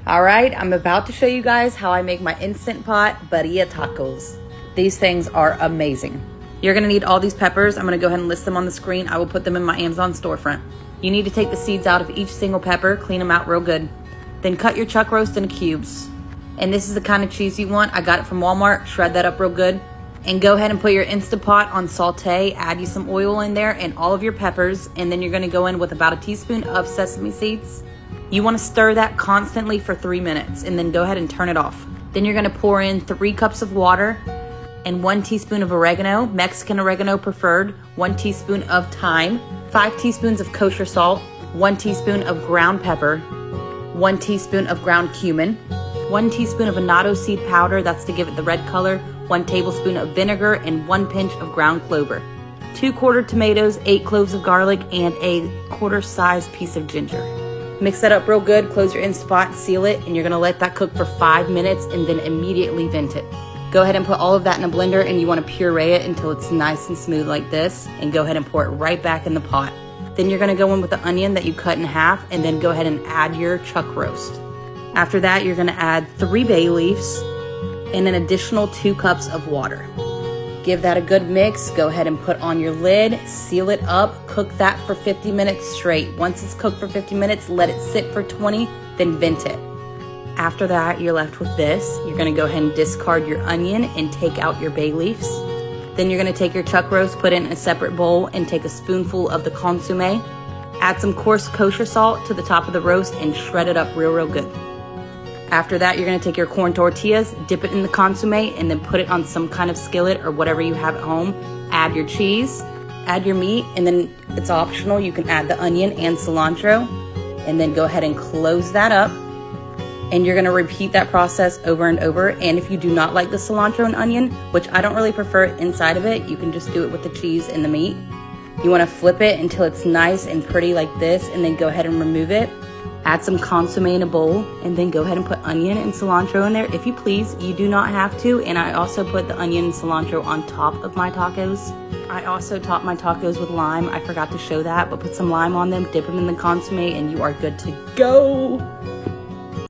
All right, I'm about to show you guys how I make my Instant Pot Birria Tacos. These things are amazing. You're gonna need all these peppers. I'm gonna go ahead and list them on the screen. I will put them in my Amazon storefront. You need to take the seeds out of each single pepper, clean them out real good. Then cut your chuck roast into cubes. And this is the kind of cheese you want. I got it from Walmart. Shred that up real good. And go ahead and put your Instant Pot on saute. Add you some oil in there and all of your peppers. And then you're gonna go in with about a teaspoon of sesame seeds. You want to stir that constantly for 3 minutes and then go ahead and turn it off. Then you're going to pour in 3 cups of water and 1 teaspoon of oregano, Mexican oregano preferred, 1 teaspoon of thyme, 5 teaspoons of kosher salt, 1 teaspoon of ground pepper, 1 teaspoon of ground cumin, 1 teaspoon of annatto seed powder, that's to give it the red color, 1 tablespoon of vinegar, and 1 pinch of ground clover, 2 quarter tomatoes, 8 cloves of garlic, and a quarter-sized piece of ginger. Mix that up real good, close your Instant Pot, seal it, and you're gonna let that cook for 5 minutes and then immediately vent it. Go ahead and put all of that in a blender and you wanna puree it until it's nice and smooth like this, and go ahead and pour it right back in the pot. Then you're gonna go in with the onion that you cut in half and then go ahead and add your chuck roast. After that, you're gonna add 3 bay leaves and an additional 2 cups of water. Give that a good mix, go ahead and put on your lid, seal it up, cook that for 50 minutes straight. Once it's cooked for 50 minutes, let it sit for 20, then vent it. After that, you're left with this. You're gonna go ahead and discard your onion and take out your bay leaves. Then you're gonna take your chuck roast, put it in a separate bowl, and take a spoonful of the consomme. Add some coarse kosher salt to the top of the roast and shred it up real good. After that, you're gonna take your corn tortillas, dip it in the consomme, and then put it on some kind of skillet or whatever you have at home. Add your cheese, add your meat, and then it's optional. You can add the onion and cilantro, and then go ahead and close that up. And you're gonna repeat that process over and over. And if you do not like the cilantro and onion, which I don't really prefer inside of it, you can just do it with the cheese and the meat. You wanna flip it until it's nice and pretty like this, and then go ahead and remove it. Add some consomme in a bowl, and then go ahead and put onion and cilantro in there if you please. You do not have to, and I also put the onion and cilantro on top of my tacos. I also top my tacos with lime. I forgot to show that, but put some lime on them, dip them in the consomme, and you are good to go.